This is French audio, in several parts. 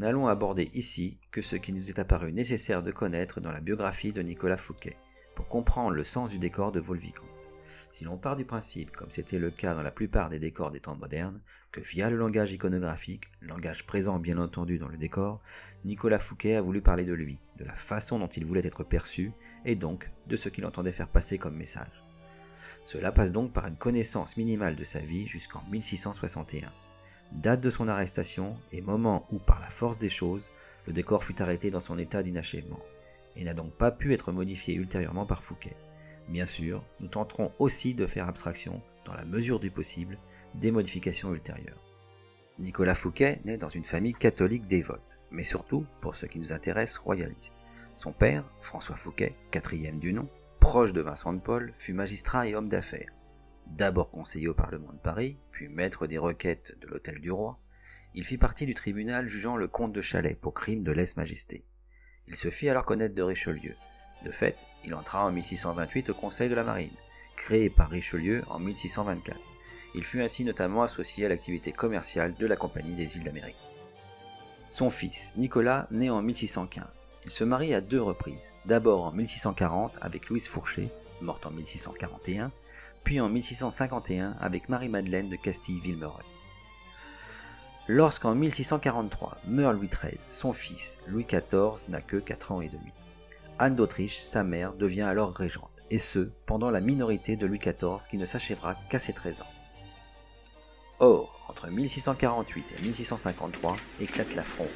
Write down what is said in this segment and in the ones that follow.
n'allons aborder ici que ce qui nous est apparu nécessaire de connaître dans la biographie de Nicolas Fouquet, pour comprendre le sens du décor de Vaux-le-Vicomte. Si l'on part du principe, comme c'était le cas dans la plupart des décors des temps modernes, que via le langage iconographique, langage présent bien entendu dans le décor, Nicolas Fouquet a voulu parler de lui, de la façon dont il voulait être perçu, et donc de ce qu'il entendait faire passer comme message. Cela passe donc par une connaissance minimale de sa vie jusqu'en 1661, date de son arrestation et moment où, par la force des choses, le décor fut arrêté dans son état d'inachèvement, et n'a donc pas pu être modifié ultérieurement par Fouquet. Bien sûr, nous tenterons aussi de faire abstraction, dans la mesure du possible, des modifications ultérieures. Nicolas Fouquet naît dans une famille catholique dévote, mais surtout, pour ce qui nous intéresse, royaliste. Son père, François Fouquet, quatrième du nom, proche de Vincent de Paul, fut magistrat et homme d'affaires. D'abord conseiller au Parlement de Paris, puis maître des requêtes de l'Hôtel du Roi, il fit partie du tribunal jugeant le comte de Chalais pour crime de lèse-majesté. Il se fit alors connaître de Richelieu. De fait, il entra en 1628 au Conseil de la Marine, créé par Richelieu en 1624. Il fut ainsi notamment associé à l'activité commerciale de la Compagnie des îles d'Amérique. Son fils, Nicolas, naît en 1615. Il se marie à 2 reprises, d'abord en 1640 avec Louise Fourchet, morte en 1641, puis en 1651 avec Marie-Madeleine de Castille-Villereuil. Lorsqu'en 1643 meurt Louis XIII, son fils, Louis XIV, n'a que 4 ans et demi. Anne d'Autriche, sa mère, devient alors régente, et ce, pendant la minorité de Louis XIV qui ne s'achèvera qu'à ses 13 ans. Or, entre 1648 et 1653 éclate la Fronde,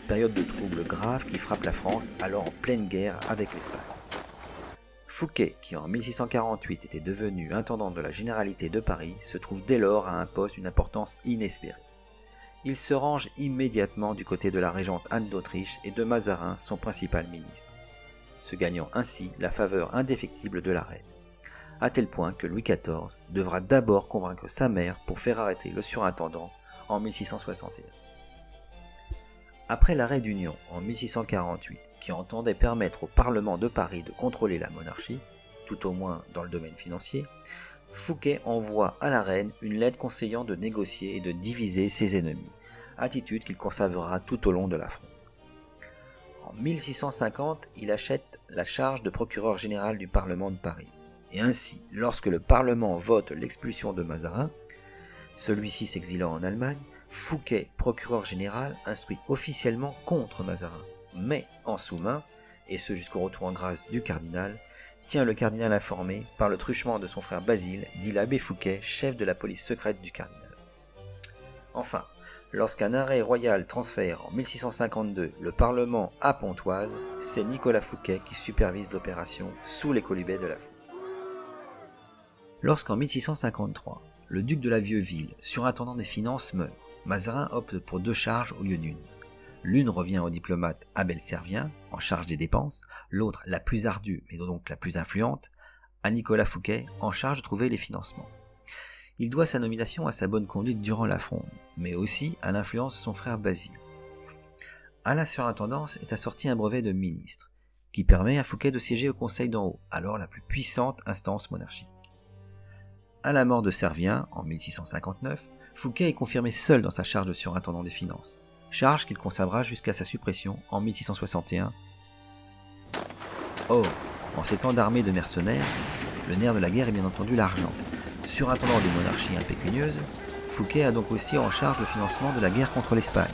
période de troubles graves qui frappe la France alors en pleine guerre avec l'Espagne. Fouquet, qui en 1648 était devenu intendant de la Généralité de Paris, se trouve dès lors à un poste d'une importance inespérée. Il se range immédiatement du côté de la régente Anne d'Autriche et de Mazarin, son principal ministre, se gagnant ainsi la faveur indéfectible de la reine, à tel point que Louis XIV devra d'abord convaincre sa mère pour faire arrêter le surintendant en 1661. Après l'arrêt d'Union en 1648, qui entendait permettre au Parlement de Paris de contrôler la monarchie, tout au moins dans le domaine financier, Fouquet envoie à la reine une lettre conseillant de négocier et de diviser ses ennemis, attitude qu'il conservera tout au long de la Fronde. En 1650, il achète la charge de procureur général du Parlement de Paris, et ainsi, lorsque le Parlement vote l'expulsion de Mazarin, celui-ci s'exilant en Allemagne, Fouquet, procureur général, instruit officiellement contre Mazarin, mais en sous-main, et ce jusqu'au retour en grâce du cardinal, tient le cardinal informé par le truchement de son frère Basile, dit l'abbé Fouquet, chef de la police secrète du cardinal. Enfin, lorsqu'un arrêt royal transfère en 1652 le Parlement à Pontoise, c'est Nicolas Fouquet qui supervise l'opération sous les colibets de la foule. Lorsqu'en 1653, le duc de la Vieuville, surintendant des finances, meurt, Mazarin opte pour 2 charges au lieu d'une. L'une revient au diplomate Abel Servien, en charge des dépenses, l'autre, la plus ardue, mais donc la plus influente, à Nicolas Fouquet, en charge de trouver les financements. Il doit sa nomination à sa bonne conduite durant la Fronde, mais aussi à l'influence de son frère Basile. À la surintendance est assorti un brevet de ministre, qui permet à Fouquet de siéger au Conseil d'en haut, alors la plus puissante instance monarchique. À la mort de Servien, en 1659, Fouquet est confirmé seul dans sa charge de surintendant des finances, charge qu'il conservera jusqu'à sa suppression en 1661. Or, en ces temps d'armée de mercenaires, le nerf de la guerre est bien entendu l'argent. Surintendant des monarchies impécunieuses, Fouquet a donc aussi en charge le financement de la guerre contre l'Espagne,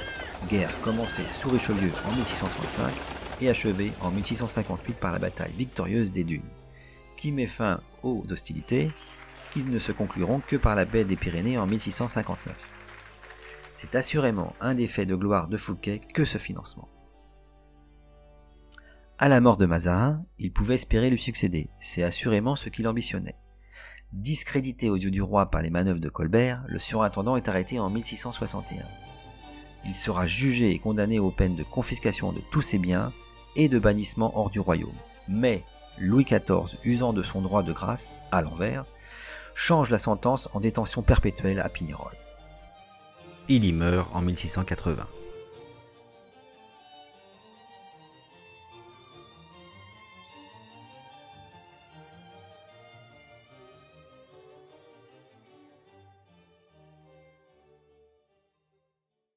guerre commencée sous Richelieu en 1635 et achevée en 1658 par la bataille victorieuse des Dunes, qui met fin aux hostilités qui ne se concluront que par la baie des Pyrénées en 1659. C'est assurément un des faits de gloire de Fouquet que ce financement. À la mort de Mazarin, il pouvait espérer lui succéder, c'est assurément ce qu'il ambitionnait. Discrédité aux yeux du roi par les manœuvres de Colbert, le surintendant est arrêté en 1661. Il sera jugé et condamné aux peines de confiscation de tous ses biens et de bannissement hors du royaume. Mais Louis XIV, usant de son droit de grâce, à l'envers, change la sentence en détention perpétuelle à Pignerol. Il y meurt en 1680.